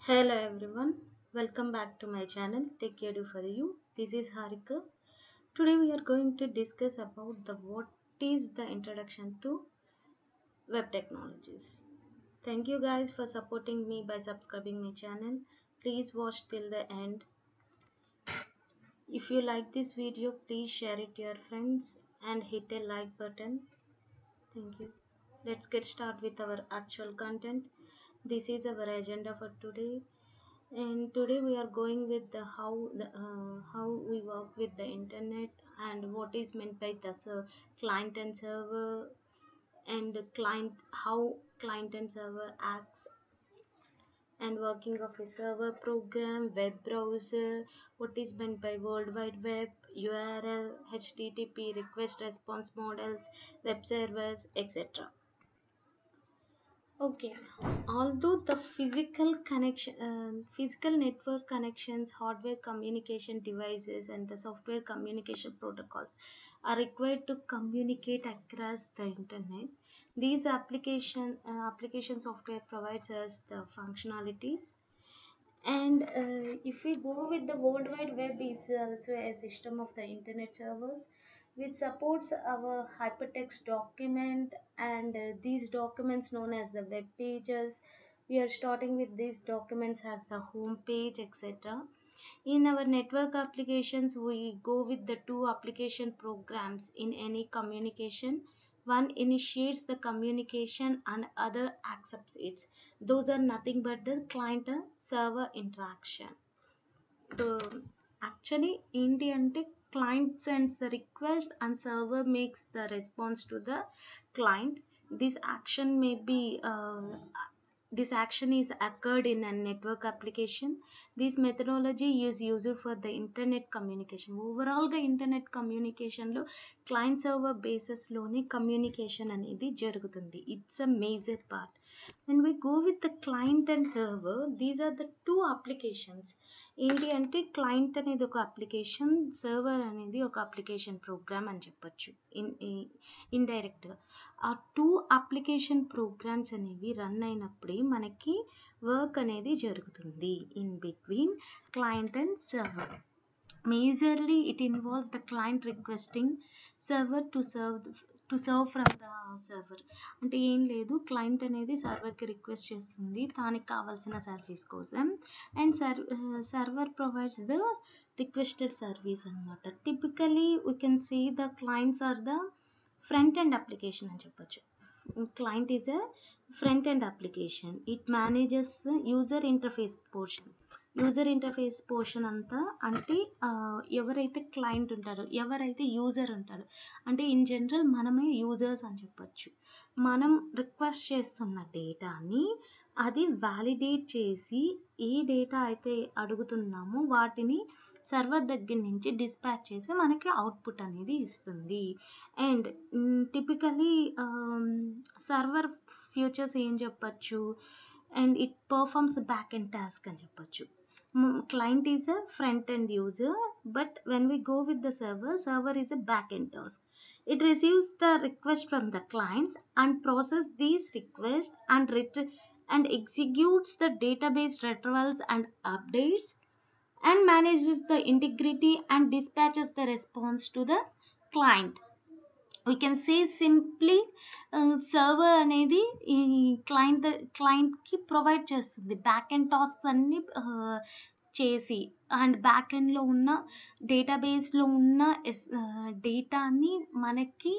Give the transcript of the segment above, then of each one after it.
Hello everyone, welcome back to my channel Take Care Do For You. This is Harika. Today we are going to discuss about what is the introduction to web technologies. Thank you guys for supporting me by subscribing my channel. Please watch till the end. If you like this video, please share it to your friends and hit a like button. Thank you. Let's get started with our actual content. This is our agenda for today. And today we are going with how we work with the internet and what is meant by the client and server, and how client and server acts, and working of a server program, web browser, what is meant by world wide web, URL, HTTP request response models, web servers, etc. Okay, although the physical network connections, hardware communication devices, and the software communication protocols are required to communicate across the internet, these application software provides us the functionalities. And if we go with the World Wide Web is also a system of the internet servers which supports our hypertext document, and these documents known as the web pages. We are starting with these documents as the home page, etc. In our network applications, we go with the two application programs in any communication. One initiates the communication and other accepts it. Those are nothing but the client and server interaction. The actually ఏంటి అంటే client sends the request and server makes the response to the client. This action may be this action is occurred in a network application. This methodology is used for the internet communication. Overall గా internet communication లో client server basis లోని communication అనేది జరుగుతుంది. It's a major part. when we go with the client and server, these are the two applications. ఏంటి అంటే client అనేది ఒక application, server అనేది ఒక అప్లికేషన్ ప్రోగ్రామ్ అని చెప్పొచ్చు ఇండైరెక్ట్గా. ఆ టూ అప్లికేషన్ ప్రోగ్రామ్స్ అనేవి రన్ అయినప్పుడే మనకి వర్క్ అనేది జరుగుతుంది in between client and server. Majorly it involves the client requesting server to serve from the server. అంటే ఏం లేదు, క్లయింట్ అనేది సర్వర్కి రిక్వెస్ట్ చేస్తుంది దానికి కావాల్సిన సర్వీస్ కోసం, and server provides the requested service అనమాట. Typically we can see the clients are the front end application అని చెప్పొచ్చు. Client is a front end application. It manages the user interface portion. User interface portion అంతా అంటే ఎవరైతే client ఉంటారో, ఎవరైతే user ఉంటారో, అంటే ఇన్ జనరల్ మనమే యూజర్స్ అని చెప్పొచ్చు. మనం రిక్వెస్ట్ చేస్తున్న డేటాని అది వ్యాలిడేట్ చేసి ఏ డేటా అయితే అడుగుతున్నామో వాటిని సర్వర్ దగ్గర నుంచి డిస్పాచ్ చేసి మనకి అవుట్పుట్ అనేది ఇస్తుంది. అండ్ టిపికలీ సర్వర్ ఫ్యూచర్స్ ఏం చెప్పచ్చు, and it performs back end task అని చెప్పొచ్చు. Client is a front end user, but when we go with the server is a back end task. It receives the request from the clients and process these requests and executes the database retrievals and updates, and manages the integrity and dispatches the response to the client. We can say simply server అనేది ఈ క్లయింట్కి provide చేస్తుంది back end tasks అన్ని చేసి, and back ఎండ్లో ఉన్న డేటాబేస్లో ఉన్న డేటాని మనకి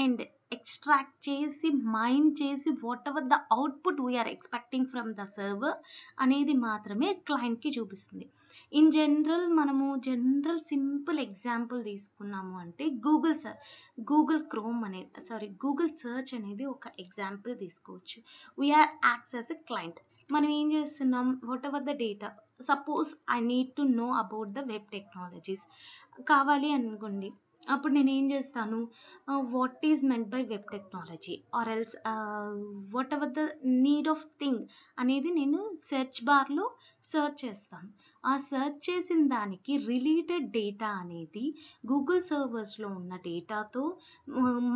అండ్ ఎక్స్ట్రాక్ట్ చేసి మైన్ చేసి whatever the output we are expecting from the server అనేది మాత్రమే క్లయింట్కి చూపిస్తుంది. ఇన్ జనరల్ మనము సింపుల్ ఎగ్జాంపుల్ తీసుకున్నాము అంటే గూగుల్ సెర్చ్ అనేది ఒక ఎగ్జాంపుల్ తీసుకోవచ్చు. We are acts as a client. మనం ఏం చేస్తున్నాం, whatever the data, suppose I need to know about the web technologies కావాలి అనుకోండి. అప్పుడు నేనేం చేస్తాను, what is meant by web technology or else what ever the need of thing అనేది నేను సెర్చ్ బార్లో సెర్చ్ చేస్తాను. ఆ సెర్చ్ చేసిన దానికి రిలేటెడ్ డేటా అనేది గూగుల్ సర్వర్స్లో ఉన్న డేటాతో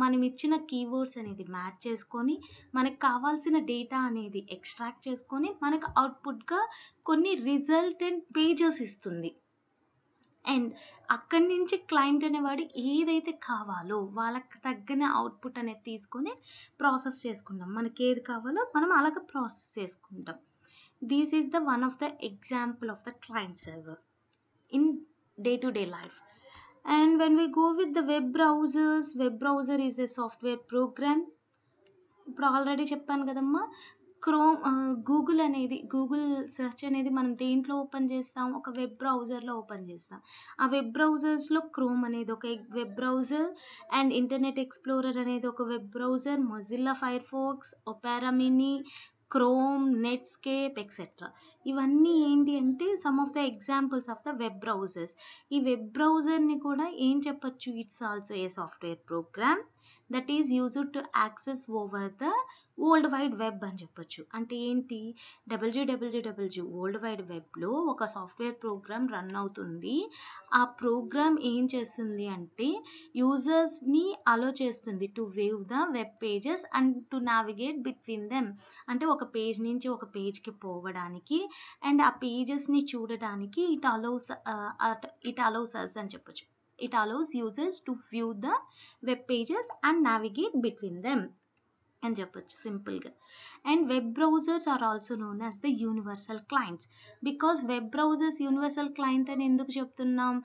మనం ఇచ్చిన కీవర్డ్స్ అనేది మ్యాచ్ చేసుకొని మనకు కావాల్సిన డేటా అనేది ఎక్స్ట్రాక్ట్ చేసుకొని మనకు అవుట్పుట్గా కొన్ని రిజల్టెంట్ పేజెస్ ఇస్తుంది. అండ్ అక్కడి నుంచి క్లయింట్ అనేవాడు ఏదైతే కావాలో వాళ్ళకి తగ్గిన అవుట్పుట్ అనేది తీసుకొని ప్రాసెస్ చేసుకుంటాం. మనకి ఏది కావాలో మనం అలాగ ప్రాసెస్ చేసుకుంటాం. This is the one of the example of the client server in day to day life. And when we go with the web browser is a software program. ఇప్పుడు ఆల్రెడీ చెప్పాను కదమ్మా, గూగుల్ సెర్చ్ అనేది మనం దేంట్లో open చేస్తాం, ఒక web బ్రౌజర్లో open చేస్తాం. ఆ వెబ్ బ్రౌజర్స్లో క్రోమ్ అనేది ఒక web browser, and Internet Explorer అనేది ఒక web browser, Mozilla Firefox, Opera Mini, Chrome, Netscape etcetera. ఇవన్నీ ఏంటి అంటే some of the examples of the web browsers. ఈ వెబ్ బ్రౌజర్ని కూడా ఏం చెప్పచ్చు, it's also a software program that is used to access over the world wide web అని చెప్పొచ్చు. అంటే ఏంటి, వరల్డ్ వైడ్ వెబ్లో ఒక సాఫ్ట్వేర్ ప్రోగ్రామ్ రన్ అవుతుంది. ఆ ప్రోగ్రామ్ ఏం చేస్తుంది అంటే యూజర్స్ని అలో చేస్తుంది to view the web pages and to navigate between them. అంటే ఒక పేజ్ నుంచి ఒక పేజ్కి పోవడానికి అండ్ ఆ పేజెస్ని చూడడానికి ఇట్ అలౌస్ అస్ అని చెప్పొచ్చు. It allows users to view the web pages and navigate between them అని చెప్పొచ్చు సింపుల్గా. And web browsers are also known as the universal clients. Because web browsers universal client అని ఎందుకు చెప్తున్నాం,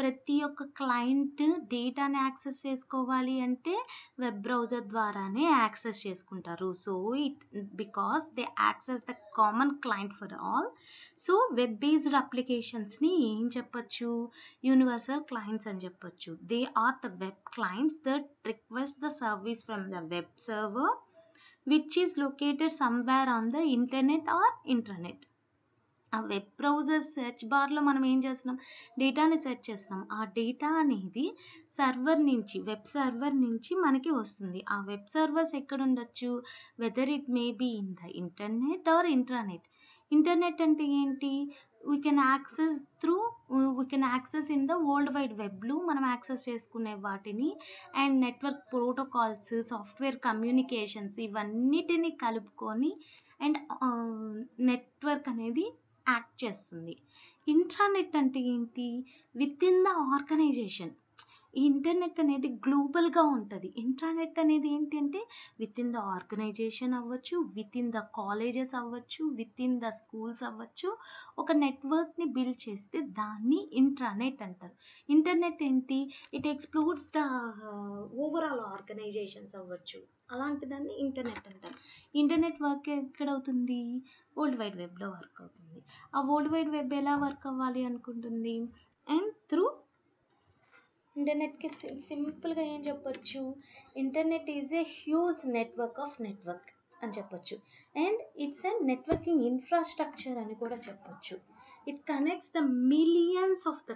ప్రతి ఒక్క క్లయింట్ డేటాని యాక్సెస్ చేసుకోవాలి అంటే వెబ్ బ్రౌజర్ ద్వారానే యాక్సెస్ చేసుకుంటారు. So because they access the common client for all. So web based అప్లికేషన్స్ని ఏం చెప్పొచ్చు, యూనివర్సల్ క్లయింట్స్ అని చెప్పొచ్చు. They are the web clients that request the service from the web server which is located somewhere on the internet or intranet. ఆ web browser search బార్లో మనం ఏం చేస్తున్నాం, డేటాని సెర్చ్ చేస్తున్నాం. ఆ డేటా అనేది వెబ్ సర్వర్ నుంచి మనకి వస్తుంది. ఆ వెబ్ సర్వర్స్ ఎక్కడ ఉండొచ్చు, whether it may be in the internet or intranet. Internet అంటే ఏంటి, we can access in the world wide వెబ్లో మనం యాక్సెస్ చేసుకునే వాటిని. And network protocols, software communications ఇవన్నిటిని కలుపుకొని అండ్ నెట్వర్క్ అనేది యాక్ట్ చేస్తుంది. ఇంట్రానెట్ అంటే ఏంటి, విత్ ఇన్ ద ఆర్గనైజేషన్. ఈ ఇంటర్నెట్ అనేది గ్లోబల్గా ఉంటుంది. ఇంట్రానెట్ అనేది ఏంటి అంటే విత్ ఇన్ ద ఆర్గనైజేషన్ అవ్వచ్చు, విత్ ఇన్ ద కాలేజెస్ అవ్వచ్చు, విత్ ఇన్ ద స్కూల్స్ అవ్వచ్చు. ఒక నెట్వర్క్ని బిల్డ్ చేస్తే దాన్ని ఇంట్రానెట్ అంటారు. ఇంటర్నెట్ ఏంటి, it explores the overall organizations అవ్వచ్చు. అలాంటి దాన్ని ఇంటర్నెట్ అంటారు. ఇంటర్నెట్ వర్క్ ఎక్కడవుతుంది, వరల్డ్ వైడ్ వెబ్లో వర్క్ అవుతుంది. ఆ వరల్డ్ వైడ్ వెబ్ ఎలా వర్క్ అవ్వాలి అనుకుంటుంది, అండ్ త్రూ ఇంటర్నెట్కి సింపుల్గా ఏం చెప్పొచ్చు, internet is a huge network of network అని చెప్పొచ్చు. And it's a networking infrastructure అని కూడా చెప్పొచ్చు. It connects the millions of the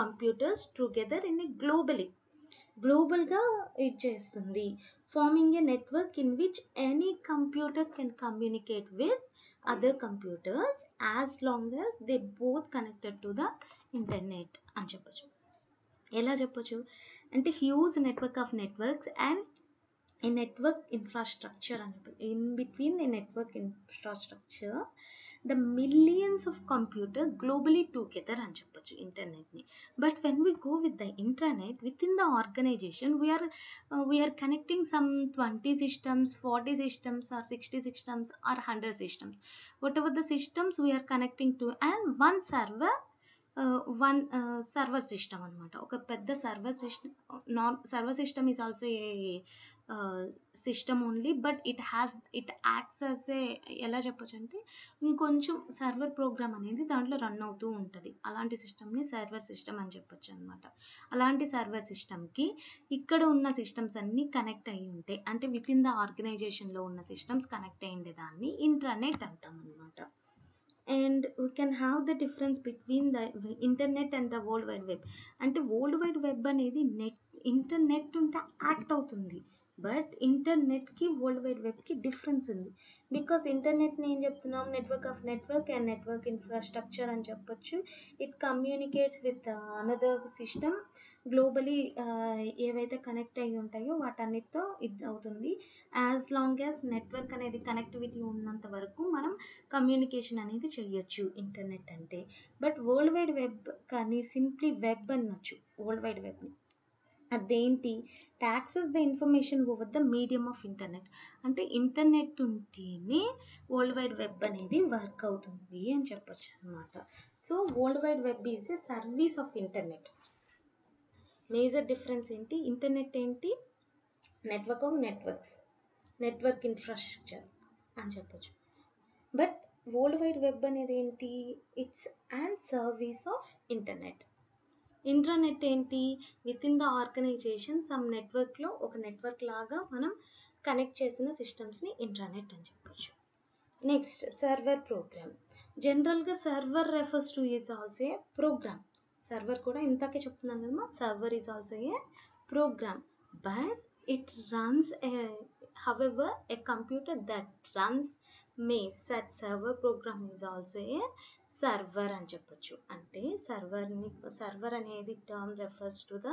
computers together in a గ్లోబల్గా ఇది చేస్తుంది. Forming a network in which any computer can communicate with other computers as long as they both connected to the internet అని చెప్పొచ్చు. ఎలా చెప్పొచ్చు అంటే huge network of networks and a network infrastructure అని చెప్పి, in between a network infrastructure the millions of computer globally together అని చెప్పొచ్చు ఇంటర్నెట్ని. But when we go with the internet within the organization we're connecting some 20 systems, 40 systems or 60 systems or 100 systems, whatever the systems we are connecting to, and one server system అనమాట. ఒక పెద్ద server system is also A system only, but it acts as a, ఎలా చెప్పొచ్చు అంటే ఇంకొంచెం server programme అనేది దాంట్లో run అవుతూ ఉంటుంది. అలాంటి సిస్టమ్ని సర్వర్ సిస్టమ్ అని చెప్పొచ్చు అనమాట. అలాంటి సర్వర్ సిస్టమ్కి ఇక్కడ ఉన్న సిస్టమ్స్ అన్నీ కనెక్ట్ అయ్యి ఉంటాయి. అంటే విత్ ఇన్ ద ఆర్గనైజేషన్లో ఉన్న సిస్టమ్స్ కనెక్ట్ అయ్యిండే దాన్ని ఇంట్రానెట్ అంటాం అనమాట. And we can have the difference between the internet and the world wide web. అంటే వరల్డ్ వైడ్ వెబ్ అనేది ఇంటర్నెట్ ఉంటే యాక్ట్ అవుతుంది. బట్ ఇంటర్నెట్కి వరల్డ్ వైడ్ వెబ్కి డిఫరెన్స్ ఉంది. బికాస్ ఇంటర్నెట్ని ఏం చెప్తున్నాం, network of network and network infrastructure అని చెప్పొచ్చు. It communicates with another system globally. ఏవైతే కనెక్ట్ అయ్యి ఉంటాయో వాటన్నిటితో ఇది అవుతుంది. యాజ్ లాంగ్ యాజ్ నెట్వర్క్ అనేది కనెక్టివిటీ ఉన్నంత వరకు మనం కమ్యూనికేషన్ అనేది చేయొచ్చు ఇంటర్నెట్ అంటే. బట్ వరల్డ్ వైడ్ వెబ్ కానీ సింప్లీ వెబ్ అనొచ్చు వరల్డ్ వైడ్ వెబ్ని. అదేంటి, access the information over the medium of internet. అంటే ఇంటర్నెట్ ఉంటేనే వరల్డ్ వైడ్ వెబ్ అనేది వర్క్ అవుతుంది అని చెప్పొచ్చు అనమాట. So world wide web is a service of internet. Major difference ఏంటి, ఇంటర్నెట్ ఏంటి, network of networks, network infrastructure అని చెప్పొచ్చు. బట్ వరల్డ్ వైడ్ వెబ్ అనేది ఏంటి, it's and service of internet. Intranet ఏంటి, within the organization some నెట్వర్క్లో ఒక network లాగా మనం కనెక్ట్ చేసిన సిస్టమ్స్ని ఇంట్రానెట్ అని చెప్పొచ్చు. Next server program. జనరల్గా server refers to is also a program. Server కూడా ఇంతకే చెప్తున్నాను కదమ్మా, server is also a program, but it runs however a computer that runs may such server program is also a server అని చెప్పొచ్చు. అంటే server అనేది term refers to the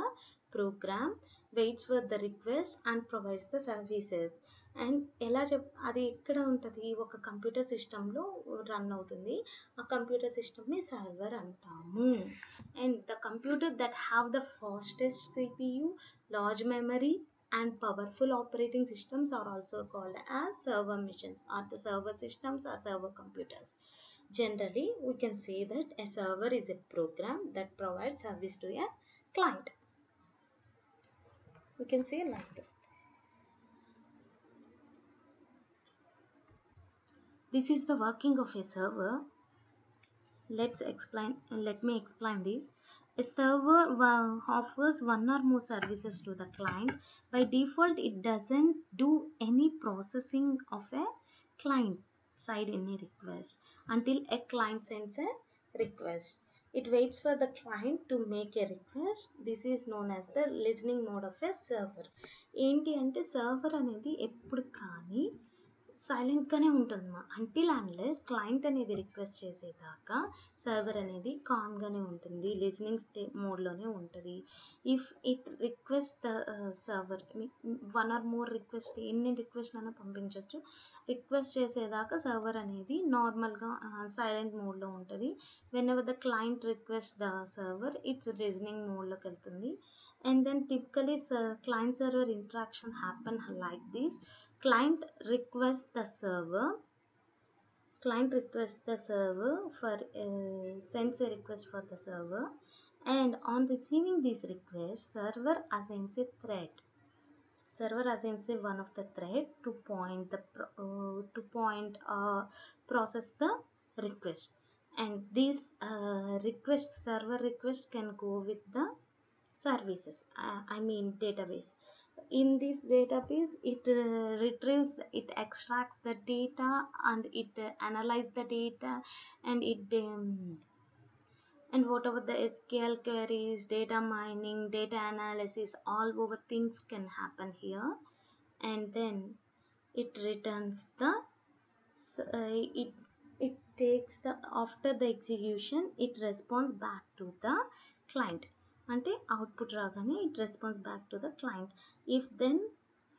program, waits for the request and provides the services. And అది ఎక్కడ ఉంటుంది, ఒక computer సిస్టంలో run అవుతుంది. ఆ కంప్యూటర్ సిస్టమ్ని సర్వర్ అంటాము. And the computer that have the fastest CPU, large memory and powerful operating systems are also called as server machines, or the server systems or server computers. Generally, we can say that a server is a program that provides service to a client. We can say like that. This is the working of a server. Let me explain this. A server offers one or more services to the client. By default, it doesn't do any processing of a client side any request until a client sends a request. It waits for the client to make a request. This is known as the listening mode of a server. ఏంటి అంటే server అనేది ఎప్పుడు కానీ సైలెంట్గానే ఉంటుందమ్మా, until unless client అనేది request చేసేదాకా server అనేది కామ్గానే ఉంటుంది, లిజనింగ్ మోడ్లోనే ఉంటుంది. If it request the server, one or more request, ఎన్ని రిక్వెస్ట్ అయినా పంపించవచ్చు. రిక్వెస్ట్ చేసేదాకా సర్వర్ అనేది నార్మల్గా సైలెంట్ మోడ్లో ఉంటుంది. Whenever the client request the server, it's listening మోడ్లోకి వెళ్తుంది. And then typically client server interaction happen like this. Client requests the server for sends a request for the server, and on receiving this request, server assigns a thread. Server assigns one of the thread to process the request, and this server request can go with the services, database. In this database, it retrieves, it extracts the data, and it analyzes the data, and and whatever the SQL queries, data mining, data analysis, all over things can happen here. And then it returns the it takes the, after the execution, it responds back to the client. అంటే output రాగానే it response back to the client. If then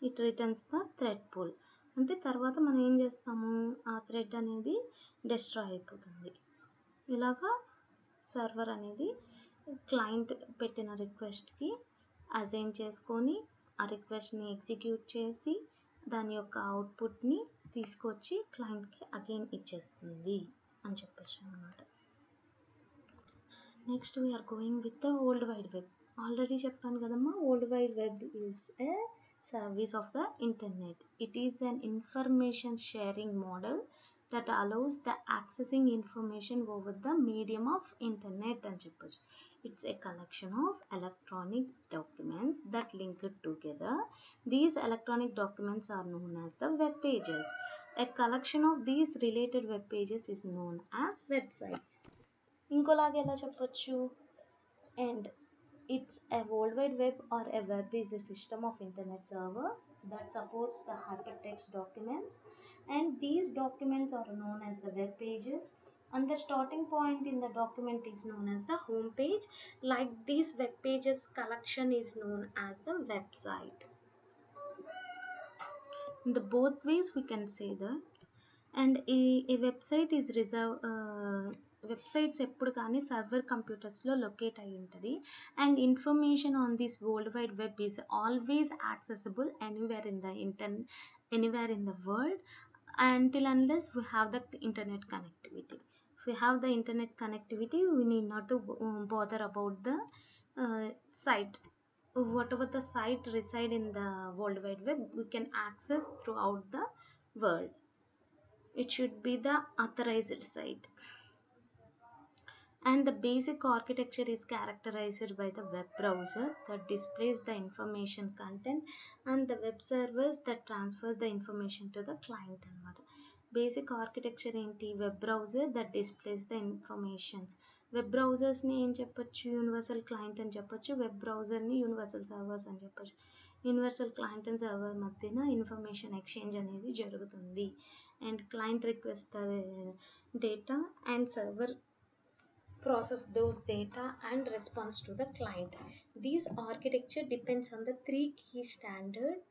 it returns the thread pool. అంటే తర్వాత మనం ఏం చేస్తాము, ఆ thread అనేది destroy అయిపోతుంది. ఇలాగా సర్వర్ అనేది క్లయింట్ పెట్టిన రిక్వెస్ట్కి అసైన్ చేసుకొని ఆ రిక్వెస్ట్ని ఎగ్జిక్యూట్ చేసి దాని యొక్క అవుట్పుట్ని తీసుకొచ్చి క్లయింట్కి అగైన్ ఇచ్చేస్తుంది అని చెప్పచ్చు అన్నమాట. Next we are going with the world wide web. Already చెప్పాను కదమ్మా, world wide web is a service of the internet. It is an information sharing model that allows the accessing information over the medium of internet అని చెప్పొచ్చు. It's a collection of electronic documents that link it together. These electronic documents are known as the web pages. A collection of these related web pages is known as websites. ఇంకోలాగా ఎలా చెప్పొచ్చు, and It's a World Wide Web or a web is a system of internet servers that supports the hypertext documents, and these documents are known as the web pages, and the starting point in the document is known as the home page. Like these web pages collection is known as the website. In the both ways we can say that. And a website is reserved websites ఎప్పుడు కానీ server కంప్యూటర్స్లో locate అయి ఉంటుంది, and information on this world wide web is always accessible anywhere in the world until unless we have the internet connectivity. If we have the internet connectivity, we need not to bother about the site. Whatever the site reside in the world wide web, we can access throughout the world. It should be the authorized site. And the basic architecture is characterized by the web browser that displays the information content and the web servers that transfer the information to the client అన్నమాట. Basic architecture ఏంటి? Web browser that displays the information. Web బ్రౌజర్స్ని ఏం చెప్పొచ్చు? Universal client అని చెప్పొచ్చు. Web బ్రౌజర్ని universal servers అని చెప్పొచ్చు. Universal client and server మధ్యన ఇన్ఫర్మేషన్ ఎక్స్చేంజ్ అనేది జరుగుతుంది, and client request data and server process those data and response to the client. This architecture depends on the three key standards: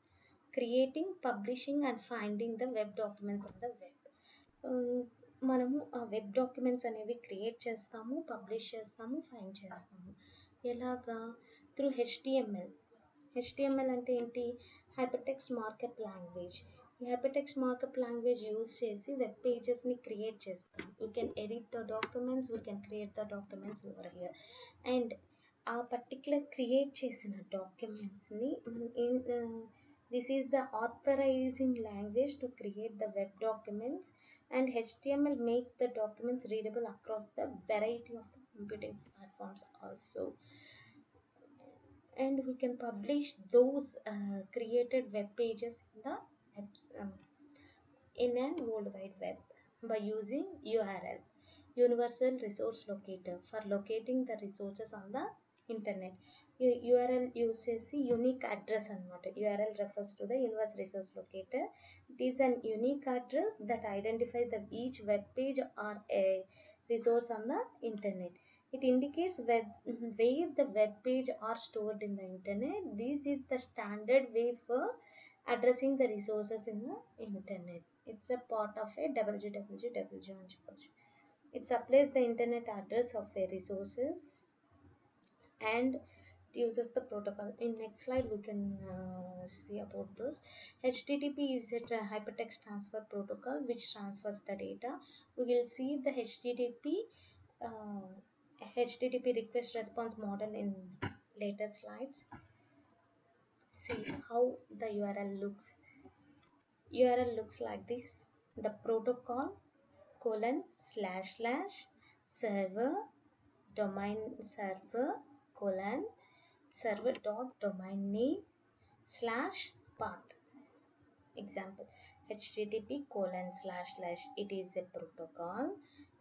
creating, publishing and finding the web documents on the web. మనము ఆ web documents అనేవి create చేస్తాము, publish చేస్తాము, find చేస్తాము. ఎలాగా? Through HTML అంటే ఏంటి? Hypertext markup language. ఈ హైపర్టెక్స్ట్ మార్కప్ లాంగ్వేజ్ యూజ్ చేసి వెబ్ పేజెస్ని క్రియేట్ చేస్తాం. We can edit the documents, we can create the documents over here. And ఆ పర్టికులర్ క్రియేట్ చేసిన డాక్యుమెంట్స్ని this is the authorizing language to create the web documents, and HTML makes the documents readable across the variety of the computing platforms also. And we can publish those created web pages in a world wide web by using URL, universal resource locator, for locating the resources on the internet. URL uses unique address అన్నమాట. URL refers to the universal resource locator. It is an unique address that identifies the each web page or a resource on the internet. It indicates where the web page are stored in the internet. This is the standard way for addressing the resources in the internet. It's a part of a www అని చెప్పొచ్చు. It supplies the internet address of a resources and it uses the protocol. In next slide we can see about those. HTTP is a hypertext transfer protocol which transfers the data. We will see the HTTP request response model in later slides. See how the URL looks. URL looks like this: the protocol :// domain server server dot domain name /path. Example: HTTP :// it is a protocol,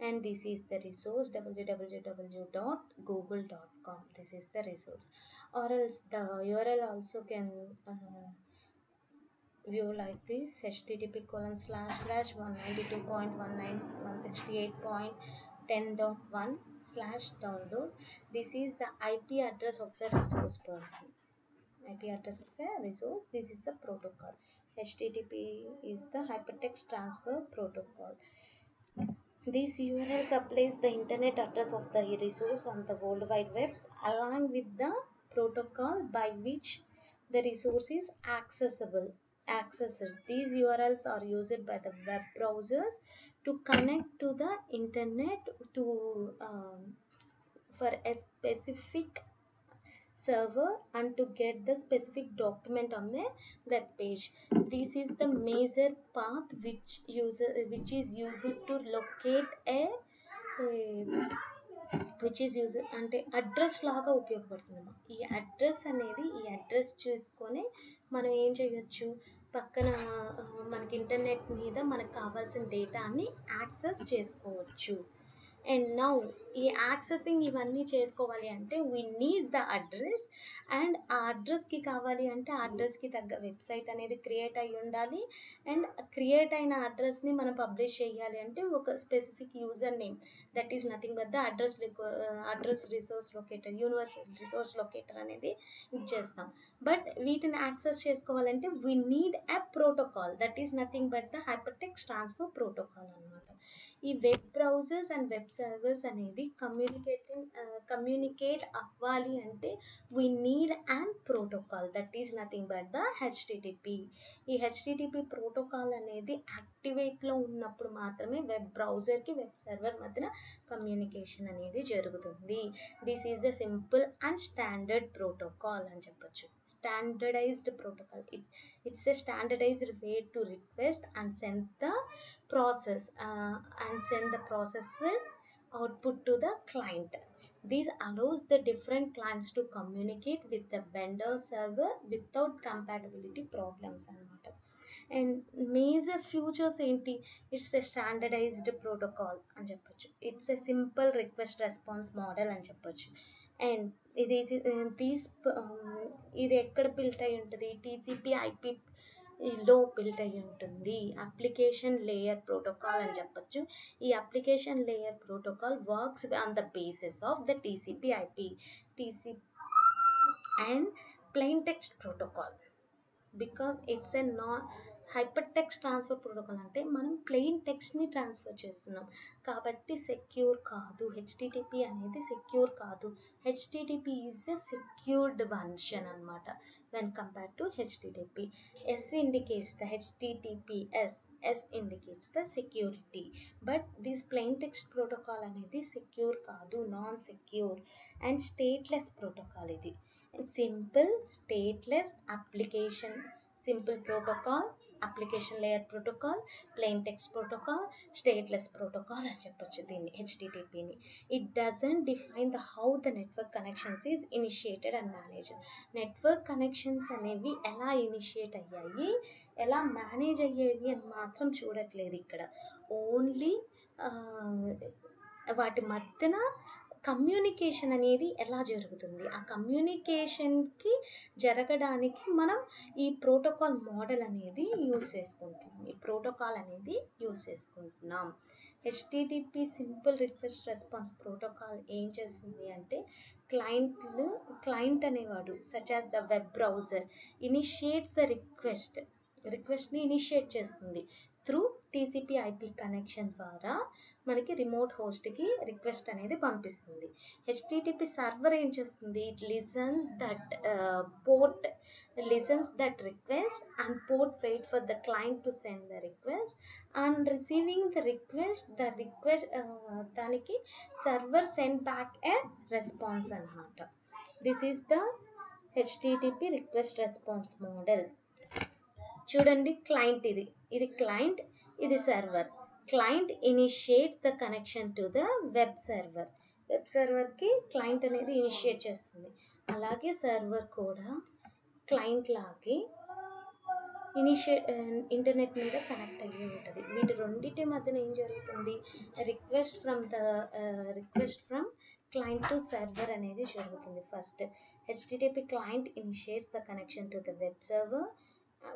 and this is the resource www.google.com. This is the resource. Or else the URL also can view like this: HTTP ://192.168.10.1/download. This is the IP address of the resource person. IP address of a resource. This is the protocol. HTTP is the hypertext transfer protocol. This URL supplies the internet address of the resource on the World Wide Web along with the protocol by which the resource is accessed. These URLs are used by the web browsers to connect to the internet to for a specific server and to get the specific document on the web page. This is the major path which is used to locate అంటే address లాగా ఉపయోగపడుతుంది. ఈ address అనేది ఈ address చూసుకొని మనం ఏం చేయొచ్చు, పక్కన మనకి ఇంటర్నెట్ మీద మనకు కావాల్సిన డేటాని యాక్సెస్ చేసుకోవచ్చు. అండ్ నౌ ఈ యాక్సెసింగ్ ఇవన్నీ చేసుకోవాలి అంటే we need the address, and ఆ అడ్రస్కి కావాలి అంటే ఆ అడ్రస్కి తగ్గ వెబ్సైట్ అనేది క్రియేట్ అయ్యి ఉండాలి. అండ్ క్రియేట్ అయిన అడ్రస్ని మనం పబ్లిష్ చేయాలి అంటే ఒక specific user name, that is nothing but the address resource locator, universal resource locator అనేది ఇచ్చేస్తాం. బట్ వీటిని యాక్సెస్ చేసుకోవాలంటే we need a protocol, that is nothing but the hypertext transfer protocol అనమాట. ఈ web browsers and web servers అనేది communicate అవ్వాలి అంటే we need and protocol, that is nothing but the HTTP. ఈ హెచ్టిటిపి ప్రోటోకాల్ అనేది యాక్టివేట్లో ఉన్నప్పుడు మాత్రమే వెబ్ బ్రౌజర్కి వెబ్ సర్వర్ మధ్యన కమ్యూనికేషన్ అనేది జరుగుతుంది. This is the simple and standard protocol అని చెప్పొచ్చు. Standardized protocol. It's a standardized way to request and send the processed output to the client. This allows the different clients to communicate with the vendor server without compatibility problems అన్నమాట. And major futures ఏంటి? It's a standardized protocol అని చెప్పొచ్చు. It's a simple request response model అని చెప్పొచ్చు. And ఇది ఇది ఎక్కడ built అయి ఉంటుంది? టీసీపీ ఐపీ లో బిల్ట్ అయి ఉంటుంది. అప్లికేషన్ లేయర్ ప్రోటోకాల్ అని చెప్పొచ్చు. ఈ application layer protocol works on the basis of the TCP IP and plain text protocol, because it's a hyper text transfer protocol అంటే మనం ప్లెయిన్ టెక్స్ట్ని ట్రాన్స్ఫర్ చేస్తున్నాం కాబట్టి సెక్యూర్ కాదు. హెచ్టిటిపి అనేది సెక్యూర్ కాదు. HTTP is a secured version అనమాట when compare to HTTP. S indicates the HTTPS, S indicates the security. But this plain text protocol అనేది secure కాదు, non secure and stateless protocol. ఇది simple stateless application, simple protocol, application layer protocol, plain text protocol, stateless protocol అని చెప్పొచ్చు దీన్ని హెచ్టిటిపిని. It doesn't define the how the network connections is initiated and manage. Network connections అనేవి ఎలా initiate అయ్యాయి, ఎలా manage అయ్యేవి అని మాత్రం చూడట్లేదు ఇక్కడ. ఓన్లీ వాటి మధ్యన కమ్యూనికేషన్ అనేది ఎలా జరుగుతుంది, ఆ కమ్యూనికేషన్కి జరగడానికి మనం ఈ ప్రోటోకాల్ మోడల్ అనేది యూజ్ చేసుకుంటున్నాం, ఈ ప్రోటోకాల్ అనేది యూజ్ చేసుకుంటున్నాం. HTTP simple request response protocol ఏం చేస్తుంది అంటే క్లయింట్ అనేవాడు such as the web browser initiates the రిక్వెస్ట్ని ఇనిషియేట్ చేస్తుంది త్రూ టీసీపీ ఐపీ కనెక్షన్ ద్వారా మనకి రిమోట్ హోస్ట్కి రిక్వెస్ట్ అనేది పంపిస్తుంది. హెచ్టిటిపి సర్వర్ ఏం చేస్తుంది? It listens that request and port wait for the client to send the request and receiving the request దానికి server send back ఎ response అనమాట. This is the HTTP request response model. చూడండి, client ఇది client, ఇది server. Client initiates the connection to the web సర్వర్కి client అనేది initiate చేస్తుంది. అలాగే server కూడా client లాగే ఇంటర్నెట్ మీద కనెక్ట్ అయ్యి ఉంటుంది. వీటి రెండింటి మధ్యన ఏం జరుగుతుంది? Request from client to server అనేది జరుగుతుంది. First HTTP client initiates the connection to the web server.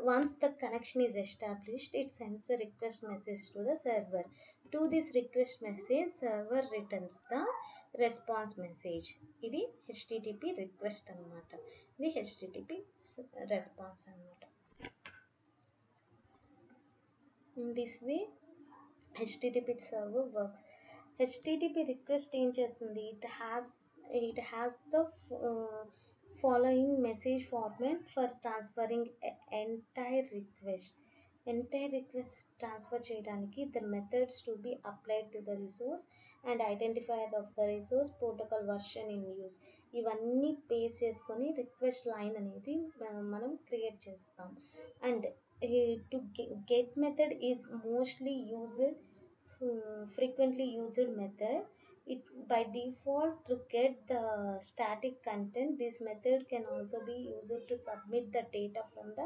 Once the connection is established, it sends a request message to the server. To this request message, server returns the response message. ఇది HTTP request అన్నమాట. ఇది HTTP response అన్నమాట. In this way, HTTP server works. HTTP request ఏం చేస్తుంది? It has the following message format for transferring entire request transfer చేయడానికి the methods to be applied to the resource and identifier of the resource, protocol version in use. ఇవన్నీ face చేసుకొని request line అనేది మనం create చేస్తాం. And to get method is mostly used frequently used method. It by default to get the static content. This method can also be used to submit the data from the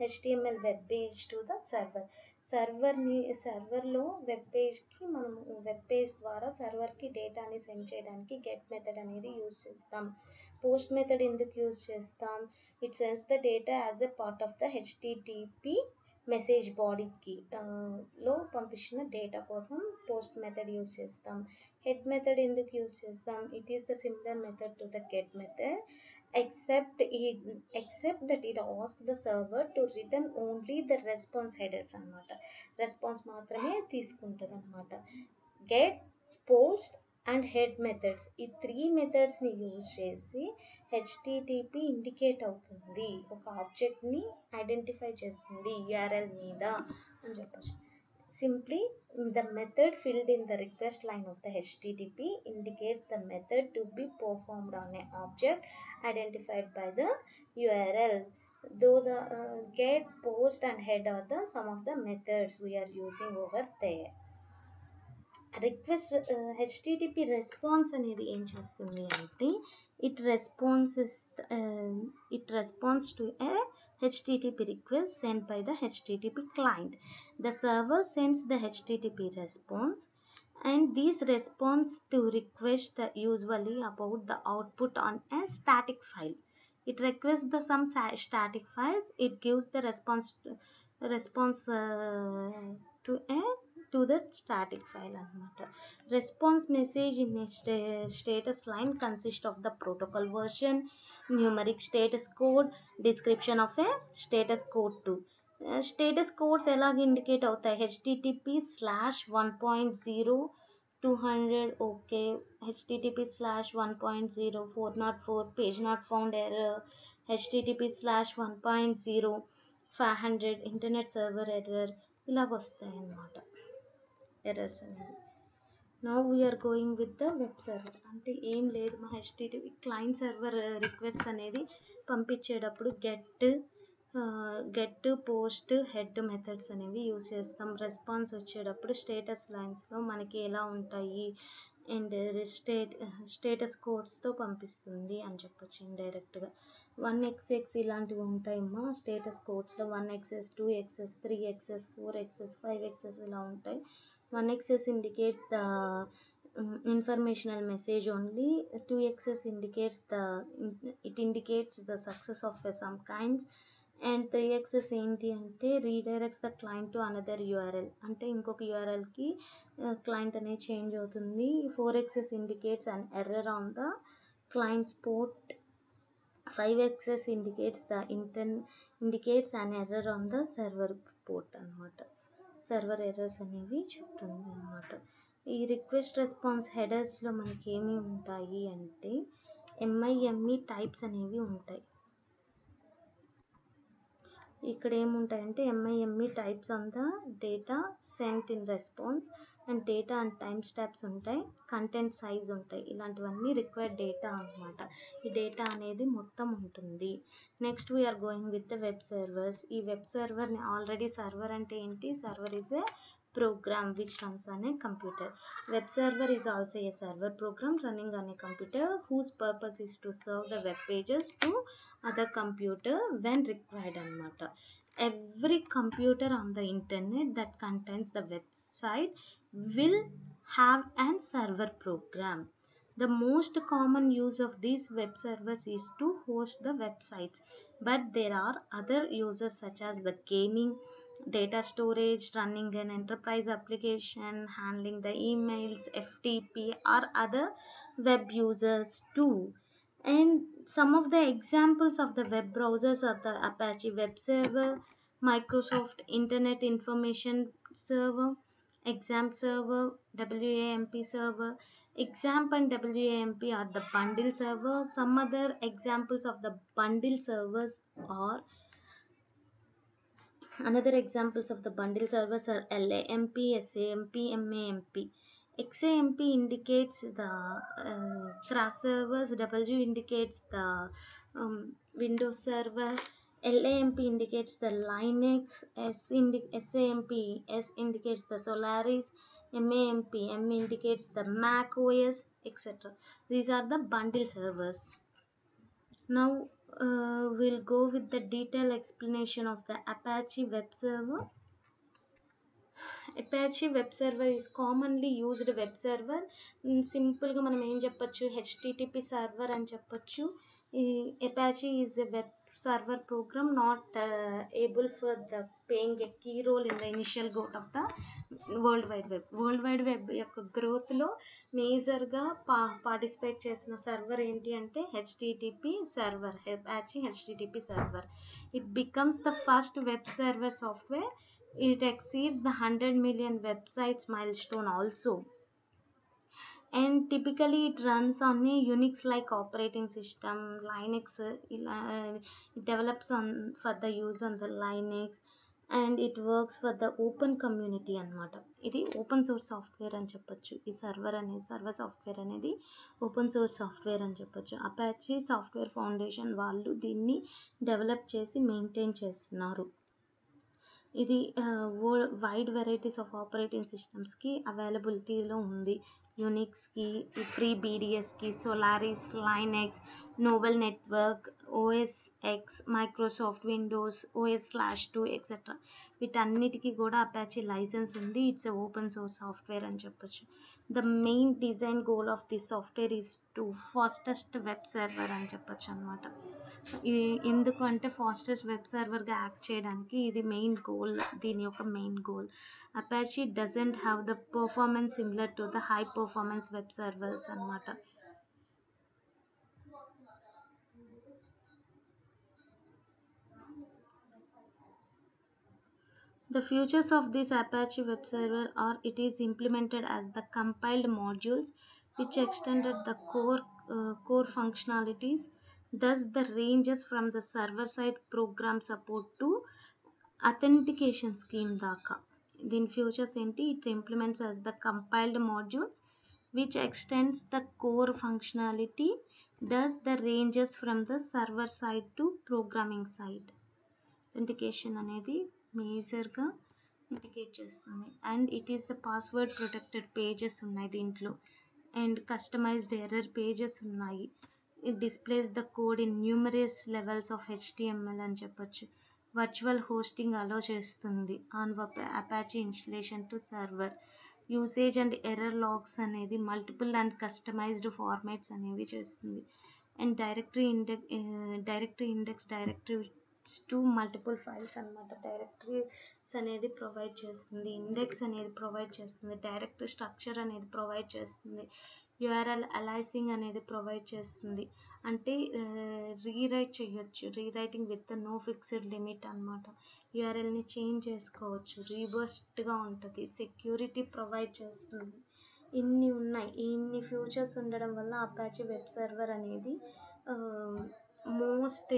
HTML web page to the server. సర్వర్లో web పేజ్కి మనం web page ద్వారా సర్వర్కి డేటాని send చేయడానికి get method అనేది use చేస్తాం. Post method ఎందుకు యూజ్ చేస్తాం? It sends the data as a part of the HTTP message బాడీకి లో పంపించిన డేటా కోసం పోస్ట్ మెథడ్ యూజ్ చేస్తాం. హెడ్ మెథడ్ ఎందుకు యూజ్ చేస్తాం? It is the similar method to the get method except that it asks the server to return only the response headers అన్నమాట. Response మాత్రమే తీసుకుంటుంది అన్నమాట. Get, post and head methods, ఈ 3 మెథడ్స్ని use చేసి HTTP indicate అవుతుంది, ఒక ఆబ్జెక్ట్ని identify చేస్తుంది URL మీద అని చెప్పచ్చు. Simply, the method filled in the request line of the HTTP indicates the method to be performed on an object identified by the URL. Those are get, post and head are the some of the methods we are using over there. Request HTTP response అనేది ఏం చేస్తుంది అంటే it response to a HTTP request sent by the HTTP client. The server sends the HTTP response, and these response to request usually about the output on a static file. It requests some static files. It gives the response to the static file అన్నమాట. Response message in a status line consists of the protocol version, numeric status code, description of a status code too. Status codes ఎలాగ indicate అవుతాయి? http/1.0 200 okay, http/1.0 404 page not found error, http/1.0 500 internet server error, ఇలాగ వస్తాయి అన్నమాట errors అనేవి. Now we are going with the web server. అంటే ఏం లేదు, మా హెచ్టిటిపి క్లయింట్ సర్వర్ రిక్వెస్ట్ అనేది పంపించేటప్పుడు గెట్, పోస్ట్, హెడ్ మెథడ్స్ అనేవి యూజ్ చేస్తాం. రెస్పాన్స్ వచ్చేటప్పుడు స్టేటస్ లైన్స్లో మనకి ఎలా ఉంటాయి అండ్ స్టేటస్ కోడ్స్తో పంపిస్తుంది అని చెప్పొచ్చు ఇండైరెక్ట్గా. 1xx ఇలాంటివి ఉంటాయమ్మా status కోడ్స్లో. 1xx, 2xx, 3xx, 4xx, 5xx ఇలా ఉంటాయి. 1xx indicates the informational message only. 2xx indicates the success of some kinds. And 3xx ఏంటి అంటే redirects the client to another URL, అంటే ఇంకొక యూఆర్ఎల్కి క్లయింట్ అనేది చేంజ్ అవుతుంది. 4xx indicates an error on the client's port. 5xx indicates an error on the server port అన్నమాట. Server errors అనేవి చెప్తుంది అన్నమాట. ఈ రిక్వెస్ట్ రెస్పాన్స్ హెడర్స్లో మనకి ఏమేమి ఉంటాయి అంటే MIME టైప్స్ అనేవి ఉంటాయి. ఇక్కడ ఏముంటాయంటే MIME types on the data cent in response and data and time stamps ఉంటాయి, కంటెంట్ సైజ్ ఉంటాయి. ఇలాంటివన్నీ రిక్వైర్డ్ డేటా అన్నమాట. ఈ డేటా అనేది మొత్తం ఉంటుంది. Next we are going with the web servers. ఈ వెబ్ సర్వర్ని ఆల్రెడీ సర్వర్ అంటే ఏంటి? Server is a program which runs on a computer. Web server is also a server program running on a computer whose purpose is to serve the web pages to other computer when required అన్నమాట. Every computer on the internet that contains the website will have an server program. The most common use of these web servers is to host the websites, but there are other uses such as the gaming, data storage, running an enterprise application, handling the emails, FTP or other web users too. And some of the examples of the web browsers are the Apache Web Server, Microsoft Internet Information Server, XAMPP Server, WAMP Server. XAMPP and WAMP are the bundle server. Some other examples of the bundle servers are Another examples of the bundle servers are LAMP, SAMP, MAMP. XAMP indicates the CRAS servers, W indicates the Windows server, LAMP indicates the Linux, SAMP, S indicates the Solaris, MAMP, M indicates the Mac OS, etc. These are the bundle servers. Now we'll go with the detailed explanation of the Apache web server. Apache web server is commonly used web server. సింపుల్గా మనం ఏం చెప్పొచ్చు, HTTP server అని చెప్పొచ్చు. ఈ Apache is a web server program not able for the playing a key role in the initial growth of the world wide web యొక్క గ్రోత్లో మేజర్గా participate చేసిన సర్వర్ ఏంటి అంటే HTTP server, Apache HTTP server. It becomes the first web server software. It exceeds the 100 million websites milestone also, and typically it runs on a Unix-like operating system. Linux it develops for the use on the Linux, and it works for the open community అన్నమాట. ఇది open source software అని చెప్పొచ్చు. ఈ server software అనేది open source software అని చెప్పొచ్చు. Apache software foundation వాళ్ళు దీన్ని డెవలప్ చేసి మెయింటైన్ చేస్తున్నారు. ఇది వైడ్ వెరైటీస్ ఆఫ్ ఆపరేటింగ్ సిస్టమ్స్కి అవైలబిలిటీలో ఉంది. యూనిక్స్కి, FreeBSDకి, Solaris, Linux, Novell network, OS X, Microsoft Windows, OS/2 etcetera వీటన్నిటికీ కూడా అపాచీ లైసెన్స్ ఉంది. ఇట్స్ ఓపెన్ సోర్స్ సాఫ్ట్వేర్ అని చెప్పొచ్చు. The main design goal of this software is to fastest web server అని చెప్పొచ్చు అనమాట. ఇది ఎందుకు అంటే ఫాస్టెస్ట్ వెబ్ సర్వర్గా యాక్ట్ చేయడానికి ఇది మెయిన్ గోల్, దీని యొక్క main goal. Apache doesn't have the performance similar to the high performance web servers అనమాట. The features of this Apache web server are it is implemented as the compiled modules which extended the core functionalities. Thus, the ranges from the server-side program support to authentication scheme దాకా. దీని features ఏంటి? It implements as the compiled modules which extends the core functionality. Thus, the ranges from the server-side to programming side. Authentication అనేది మేజర్గా indicate చేస్తుంది. And it is the password protected pages ఉన్నాయి దీంట్లో, and customised error pages ఉన్నాయి. It displays the code in numerous levels of HTML అని చెప్పొచ్చు. Virtual hosting allow చేస్తుంది on Apache installation to server. Usage and error logs అనేది multiple and customised formats అనేవి చేస్తుంది. And directory index directories to multiple files అనమాట. Directories అనేది provide చేస్తుంది, index అనేది ప్రొవైడ్ చేస్తుంది, డైరెక్టరీ స్ట్రక్చర్ అనేది ప్రొవైడ్ చేస్తుంది, URL అలైసింగ్ అనేది ప్రొవైడ్ చేస్తుంది. అంటే రీరైట్ చేయొచ్చు, rewriting with no fixed limit అనమాట. URLని చేంజ్ చేసుకోవచ్చు, రీబర్స్డ్గా ఉంటుంది, సెక్యూరిటీ ప్రొవైడ్ చేస్తుంది. ఇన్ని ఉన్నాయి. ఇన్ని ఫ్యూచర్స్ ఉండడం వల్ల అపాచీ వెబ్ సర్వర్ అనేది మోస్ట్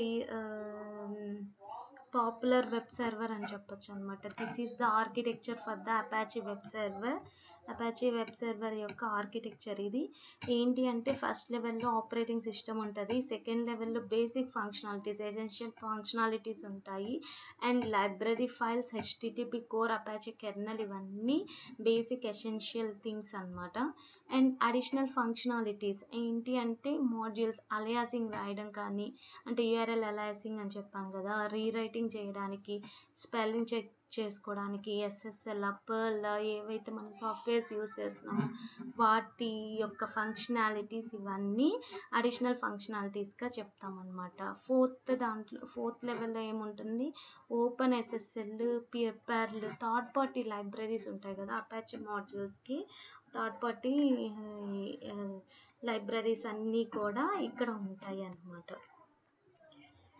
పాపులర్ వెబ్ సర్వర్ అని చెప్పొచ్చు అనమాట. This is the architecture for the Apache web server. Apache web server యొక్క ఆర్కిటెక్చర్ ఇది. ఏంటి అంటే ఫస్ట్ లెవెల్లో ఆపరేటింగ్ సిస్టమ్ ఉంటుంది, సెకండ్ లెవెల్లో బేసిక్ ఫంక్షనాలిటీస్, ఎసెన్షియల్ ఫంక్షనాలిటీస్ ఉంటాయి, and library files, HTTP core, Apache kernel, ఇవన్నీ బేసిక్ ఎసెన్షియల్ థింగ్స్ అనమాట. అండ్ అడిషనల్ ఫంక్షనాలిటీస్ ఏంటి అంటే మాడ్యూల్స్, అలయాసింగ్ రాయడం కానీ, అంటే URL అలయాసింగ్ అని చెప్పాం కదా, రీరైటింగ్ చేయడానికి, స్పెల్లింగ్ చెక్ చేసుకోవడానికి, SSL, పర్ల్, ఏవైతే మనం సాఫ్ట్వేర్స్ యూస్ చేస్తున్నామో వాటి యొక్క ఫంక్షనాలిటీస్, ఇవన్నీ అడిషనల్ ఫంక్షనాలిటీస్గా చెప్తామన్నమాట. ఫోర్త్ లెవెల్లో ఏముంటుంది, open SSL, Perl, third party libraries ఉంటాయి కదా అపాచీ మాడ్యూల్స్కి, థర్డ్ పార్టీ లైబ్రరీస్ అన్నీ కూడా ఇక్కడ ఉంటాయి అన్నమాట.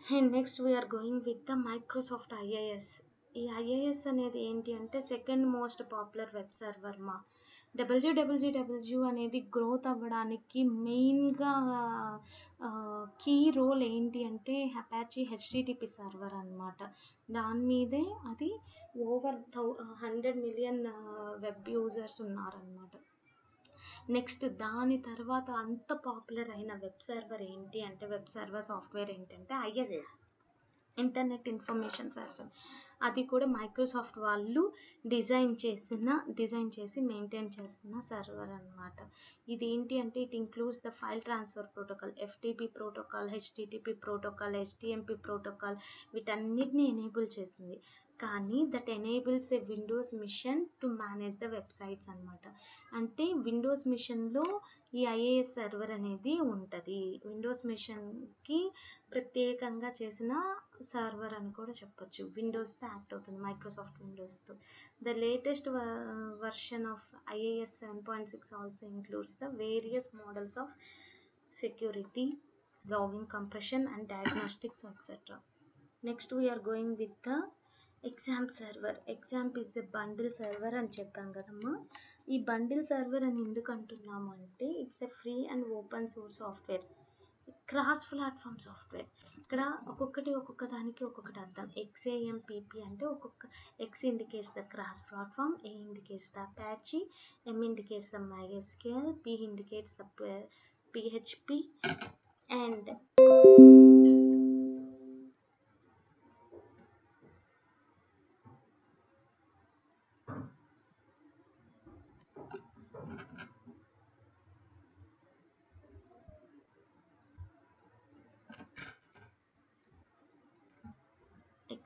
And next we are going with the Microsoft IIS. ఈ IIS అనేది ఏంటి అంటే second most popular web server మా. WWW అనేది గ్రోత్ అవ్వడానికి మెయిన్గా కీ రోల్ ఏంటి అంటే అపాచీ HTTP సర్వర్ అనమాట. దాని మీదే అది ఓవర్ 100 మిలియన్ వెబ్ యూజర్స్ ఉన్నారనమాట. నెక్స్ట్ దాని తర్వాత అంత పాపులర్ అయిన వెబ్ సర్వర్ ఏంటి అంటే, వెబ్ సర్వర్ సాఫ్ట్వేర్ ఏంటంటే IIS, ఇంటర్నెట్ ఇన్ఫర్మేషన్ సర్వర్. అది కూడా మైక్రోసాఫ్ట్ వాళ్ళు డిజైన్ చేసి మెయింటైన్ చేస్తున్న సర్వర్ అన్నమాట. ఇది ఏంటి అంటే it includes the file transfer protocol, FTP protocol, HTTP protocol, STMP protocol, వీటన్నిటిని ఎనేబుల్ చేసింది. కానీ that enables a Windows machine to manage the websites అనమాట. అంటే విండోస్ మిషన్లో ఈ ఐఏఎస్ సర్వర్ అనేది ఉంటుంది. విండోస్ మిషన్కి ప్రత్యేకంగా చేసిన సర్వర్ అని కూడా చెప్పొచ్చు. విండోస్తో యాక్ట్ అవుతుంది, మైక్రోసాఫ్ట్ విండోస్తో. The latest version of IAS 7.6 also includes the various models of security, logging, compression and diagnostics, etc. Next we are going with the XAMPP server. XAMPP is a bundle server అని చెప్పాం కదమ్మా. ఈ bundle server అని ఎందుకు అంటున్నాము అంటే it's a free and open source software, cross platform software. ఇక్కడ ఒక్కొక్క దానికి ఒక్కొక్కటి అర్థం. XAMPP అంటే X indicates the cross platform, A indicates the Apache, M indicates the MySQL, P indicates the PHP and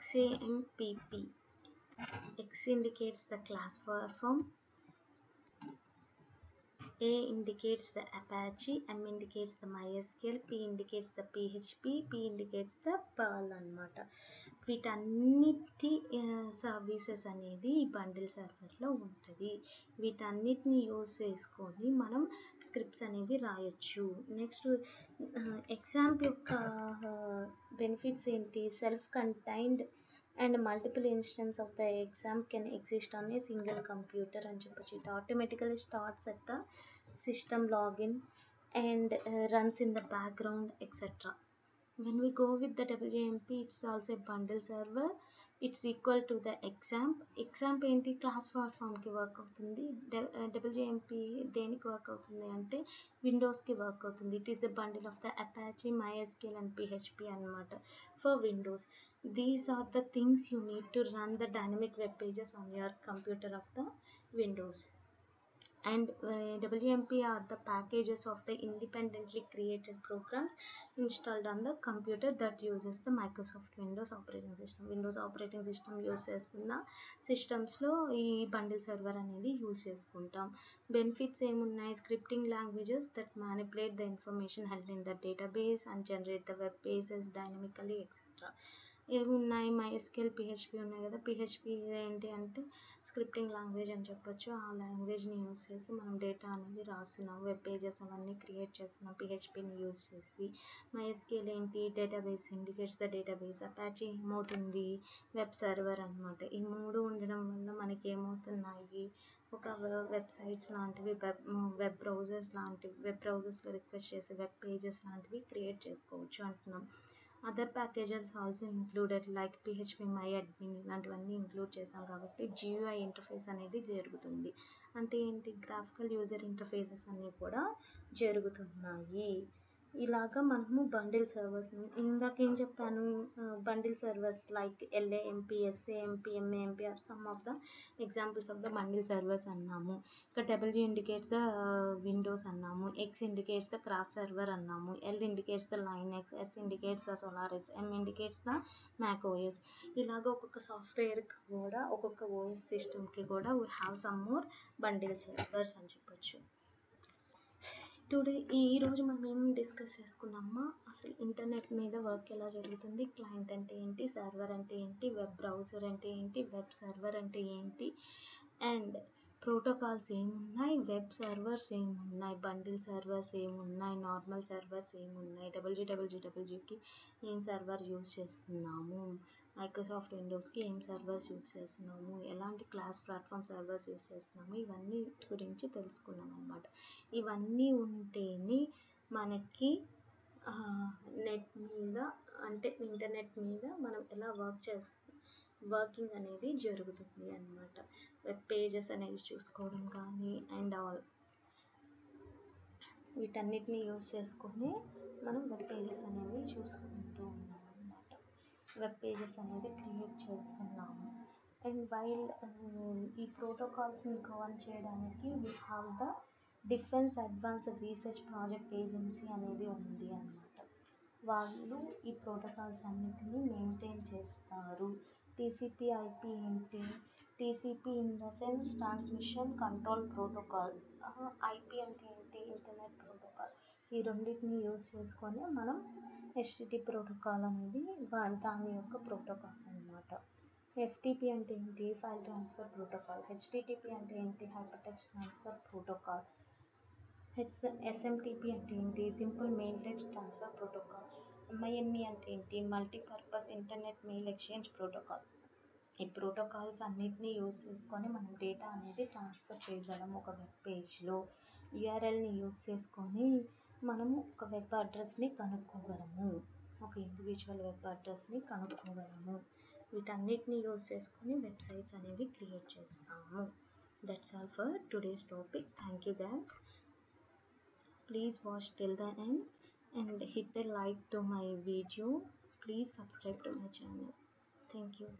XAMPP. X indicates the class platform, A indicates the Apache, M indicates the MySQL, P indicates the PHP, P indicates the Perl అన్నమాట. వీటన్నిటి services అనేది ఈ bundle సర్వర్లో ఉంటుంది. వీటన్నిటిని use చేసుకొని మనం scripts అనేవి రాయొచ్చు. నెక్స్ట్ ఎగ్జాంప్ యొక్క బెనిఫిట్స్ ఏంటి? Self contained and multiple instances of the exam can exist on a single computer అని చెప్పొచ్చు. It automatically starts at the system login and runs in the background, etc. When we go with the WAMP, it's also a bundle server. It's equal to the XAMPP. XAMPP ఏంటి? Class ప్లాట్ఫామ్కి work అవుతుంది. WAMP దేనికి work అవుతుంది అంటే విండోస్కి work అవుతుంది. It is a bundle of the Apache, MySQL and PHP అన్నమాట for Windows. These are the things you need to run the dynamic web pages on your computer of the Windows. And WMP are the packages of the independently created programs installed on the computer that uses the Microsoft Windows operating system. Windows operating system use చేస్తున్న సిస్టమ్స్లో ఈ bundle server అనేది use చేసుకుంటాం. Benefits ఏమున్నాయి? Scripting languages that manipulate the information held in the database and generate the web pages dynamically etcetera. ఏమున్నాయి? MySQL, PHP ఉన్నాయి కదా. PHP ఏంటి అంటే స్క్రిప్టింగ్ లాంగ్వేజ్ అని చెప్పొచ్చు. ఆ లాంగ్వేజ్ని యూస్ చేసి మనం డేటా అనేది రాస్తున్నాం, వెబ్ పేజెస్ అవన్నీ క్రియేట్ చేస్తున్నాం PHPని యూస్ చేసి. MySQL ఏంటి? Database, indicates the database. Apache ఏమవుతుంది? వెబ్ సర్వర్ అనమాట. ఈ మూడు ఉండడం వల్ల మనకి ఏమవుతున్నాయి? ఒక వెబ్సైట్స్ లాంటివి, వెబ్ బ్రౌజర్స్లో రిక్వెస్ట్ చేసి వెబ్ పేజెస్ లాంటివి క్రియేట్ చేసుకోవచ్చు అంటున్నాం. Other packages also included like PHP MyAdmin, ఇలాంటివన్నీ ఇంక్లూడ్ చేసాం కాబట్టి GUI ఇంటర్ఫేస్ అనేది జరుగుతుంది. అంటే ఏంటి? గ్రాఫికల్ యూజర్ ఇంటర్ఫేసెస్ అన్నీ కూడా జరుగుతున్నాయి. ఇలాగా మనము బండిల్ సర్వర్స్ని ఇందాక ఏం చెప్పాను? Bundle servers like LAMP, SAMP, MAMP are some of the examples of the bundle servers అన్నాము. ఇక్కడ W ఇండికేట్స్ ద విండోస్ అన్నాము, X indicates the cross server అన్నాము, L indicates the Linux, S indicates the Solaris, M indicates the Mac OS. ఇలాగ ఒక్కొక్క సాఫ్ట్వేర్కి కూడా, ఒక్కొక్క OS సిస్టమ్కి కూడా we have some more bundle servers అని చెప్పొచ్చు. ఈరోజు మనం ఏం డిస్కస్ చేసుకున్నామా? అసలు ఇంటర్నెట్ మీద వర్క్ ఎలా జరుగుతుంది, క్లయింట్ అంటే ఏంటి, సర్వర్ అంటే ఏంటి, వెబ్ బ్రౌజర్ అంటే ఏంటి, వెబ్ సర్వర్ అంటే ఏంటి, అండ్ ప్రోటోకాల్స్ ఏమున్నాయి, వెబ్ సర్వర్స్ ఏమున్నాయి, బండిల్ సర్వర్స్ ఏమున్నాయి, నార్మల్ సర్వర్స్ ఏమున్నాయి, WWDWకి ఏం సర్వర్ యూస్ చేస్తున్నాము, మైక్రోసాఫ్ట్ విండోస్కి ఏం సర్వర్స్ యూస్ చేస్తున్నాము, ఎలాంటి క్లాస్ ప్లాట్ఫామ్ సర్వర్స్ యూస్ చేస్తున్నాము, ఇవన్నీ గురించి తెలుసుకున్నాం అన్నమాట. ఇవన్నీ ఉంటేనే మనకి నెట్ మీద, అంటే ఇంటర్నెట్ మీద మనం ఎలా వర్కింగ్ అనేది జరుగుతుంది అన్నమాట. వెబ్ పేజెస్ అనేది చూసుకోవడం కానీ అండ్ ఆల్ వీటన్నిటిని యూస్ చేసుకొని మనం వెబ్ పేజెస్ అనేవి చూసుకుంటూ ఉన్నాం అన్నమాట. వెబ్ పేజెస్ అనేది క్రియేట్ చేస్తున్నాము. అండ్ వైల్ ఈ ప్రోటోకాల్స్ని గవర్న్ చేయడానికి we have the defence advanced research project agency అనేది ఉంది అన్నమాట. వాళ్ళు ఈ ప్రోటోకాల్స్ అన్నిటినీ మెయింటైన్ చేస్తారు. టీసీపీ ఐపీ ఏంటి? TCP in the sense transmission control protocol. IP అంటే ఏంటి? Internet protocol. ఈ రెండింటిని యూజ్ చేసుకొని మనం హెచ్టిటి ప్రోటోకాల్ అనేది దాని యొక్క ప్రోటోకాల్ అన్నమాట. ఎఫ్టిపి అంటే ఏంటి? File transfer protocol. హెచ్టిటిపి అంటే ఏంటి? Hyper text transfer protocol. SMTP అంటే ఏంటి? Simple mail text transfer protocol. MIME అంటే ఏంటి? Multipurpose internet mail exchange protocol. ఈ ప్రోటోకాల్స్ అన్నిటినీ యూజ్ చేసుకొని మనం డేటా అనేది ట్రాన్స్ఫర్ చేయగలం. ఒక వెబ్ పేజ్లో యూఆర్ఎల్ని యూజ్ చేసుకొని మనము ఒక వెబ్ అడ్రస్ని కనుక్కోగలము. ఒక ఇండివిజువల్ వెబ్ అడ్రస్ని కనుక్కోగలము. వీటన్నిటిని యూజ్ చేసుకొని వెబ్సైట్స్ అనేవి క్రియేట్ చేస్తాము. That's all for today's topic. Thank you guys. Please watch till the end and hit the like to my video. Please subscribe to my channel. Thank you.